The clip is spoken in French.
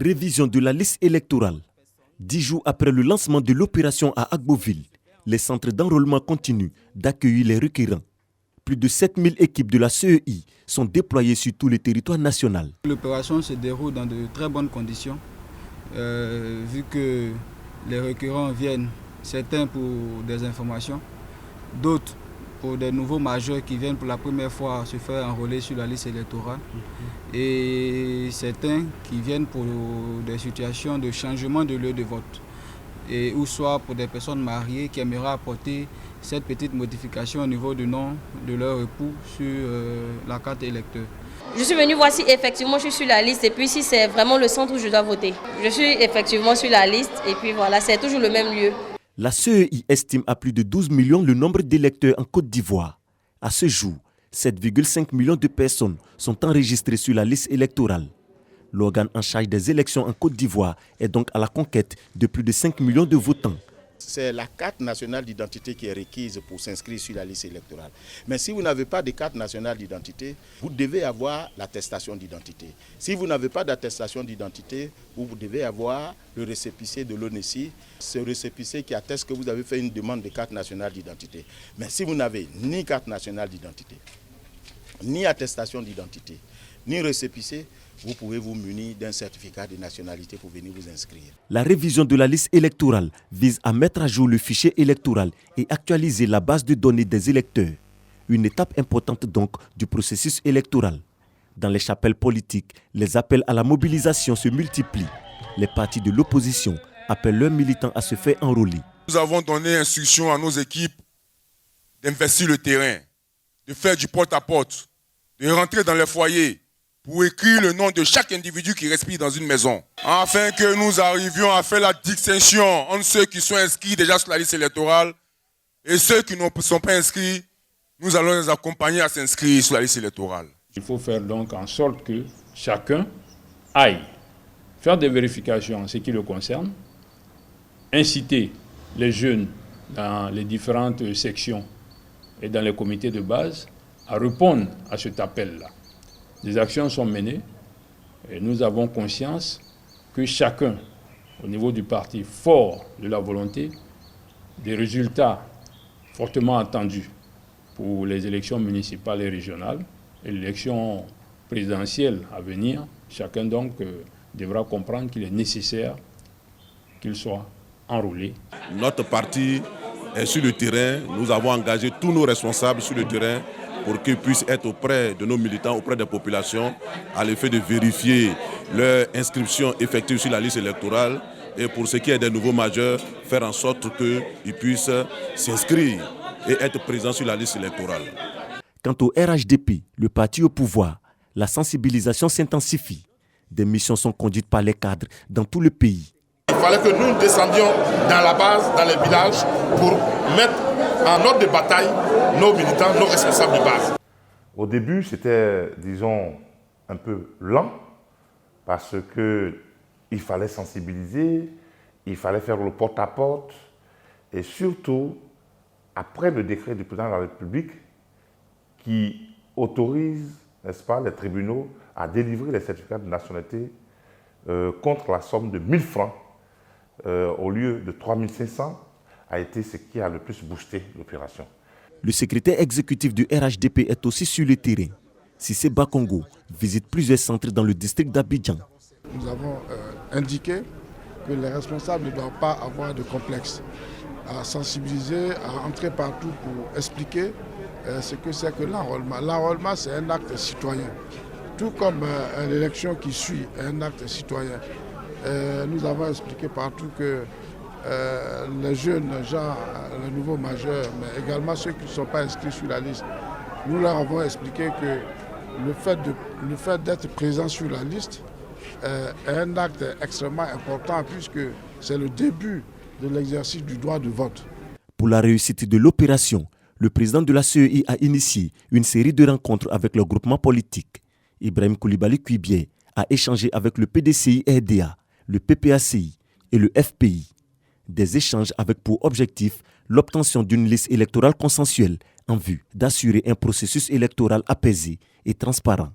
Révision de la liste électorale. 10 jours après le lancement de l'opération à Agboville, les centres d'enrôlement continuent d'accueillir les requérants. Plus de 7000 équipes de la CEI sont déployées sur tout le territoire national. L'opération se déroule dans de très bonnes conditions, vu que les requérants viennent, certains pour des informations, d'autres pour des nouveaux majeurs qui viennent pour la première fois se faire enrôler sur la liste électorale, et certains qui viennent pour des situations de changement de lieu de vote, et ou soit pour des personnes mariées qui aimeraient apporter cette petite modification au niveau du nom de leur époux sur la carte électeur. Je suis venue voir si effectivement je suis sur la liste et puis si c'est vraiment le centre où je dois voter. Je suis effectivement sur la liste et puis voilà, c'est toujours le même lieu. La CEI estime à plus de 12 millions le nombre d'électeurs en Côte d'Ivoire. À ce jour, 7,5 millions de personnes sont enregistrées sur la liste électorale. L'organe en charge des élections en Côte d'Ivoire est donc à la conquête de plus de 5 millions de votants. C'est la carte nationale d'identité qui est requise pour s'inscrire sur la liste électorale. Mais si vous n'avez pas de carte nationale d'identité, vous devez avoir l'attestation d'identité. Si vous n'avez pas d'attestation d'identité, vous devez avoir le récépissé de l'ONESI, ce récépissé qui atteste que vous avez fait une demande de carte nationale d'identité. Mais si vous n'avez ni carte nationale d'identité, ni attestation d'identité, ni récépissé, vous pouvez vous munir d'un certificat de nationalité pour venir vous inscrire. La révision de la liste électorale vise à mettre à jour le fichier électoral et actualiser la base de données des électeurs. Une étape importante donc du processus électoral. Dans les chapelles politiques, les appels à la mobilisation se multiplient. Les partis de l'opposition appellent leurs militants à se faire enrôler. Nous avons donné instruction à nos équipes d'investir le terrain, de faire du porte-à-porte, de rentrer dans les foyers, pour écrire le nom de chaque individu qui respire dans une maison, afin que nous arrivions à faire la distinction entre ceux qui sont inscrits déjà sur la liste électorale et ceux qui ne sont pas inscrits. Nous allons les accompagner à s'inscrire sur la liste électorale. Il faut faire donc en sorte que chacun aille faire des vérifications en ce qui le concerne, inciter les jeunes dans les différentes sections et dans les comités de base à répondre à cet appel-là. Des actions sont menées et nous avons conscience que chacun, au niveau du parti, fort de la volonté, des résultats fortement attendus pour les élections municipales et régionales et l'élection présidentielle à venir. Chacun donc devra comprendre qu'il est nécessaire qu'il soit enrôlé. Notre parti est sur le terrain. Nous avons engagé tous nos responsables sur le terrain pour qu'ils puissent être auprès de nos militants, auprès des populations, à l'effet de vérifier leur inscription effective sur la liste électorale et pour ce qui est des nouveaux majeurs, faire en sorte qu'ils puissent s'inscrire et être présents sur la liste électorale. Quant au RHDP, le parti au pouvoir, la sensibilisation s'intensifie. Des missions sont conduites par les cadres dans tout le pays. Il fallait que nous descendions dans la base, dans les villages, pour mettre en ordre de bataille nos militants, nos responsables de base. Au début, c'était, disons, un peu lent, parce qu'il fallait sensibiliser, il fallait faire le porte-à-porte, et surtout, après le décret du président de la République, qui autorise, n'est-ce pas, les tribunaux à délivrer les certificats de nationalité contre la somme de 1000 francs, au lieu de 3500, a été ce qui a le plus boosté l'opération. Le secrétaire exécutif du RHDP est aussi sur le terrain. Cissé Bakongo visite plusieurs centres dans le district d'Abidjan. Nous avons indiqué que les responsables ne doivent pas avoir de complexe, à sensibiliser, à entrer partout pour expliquer ce que c'est que l'enrôlement. L'enrôlement, c'est un acte citoyen. Tout comme l'élection qui suit un acte citoyen. Nous avons expliqué partout que les jeunes gens, les nouveaux majeurs, mais également ceux qui ne sont pas inscrits sur la liste, nous leur avons expliqué que le fait d'être présent sur la liste est un acte extrêmement important puisque c'est le début de l'exercice du droit de vote. Pour la réussite de l'opération, le président de la CEI a initié une série de rencontres avec le groupement politique. Ibrahim Koulibaly Kuibié a échangé avec le PDCI-RDA, le PPACI et le FPI. Des échanges avec pour objectif l'obtention d'une liste électorale consensuelle en vue d'assurer un processus électoral apaisé et transparent.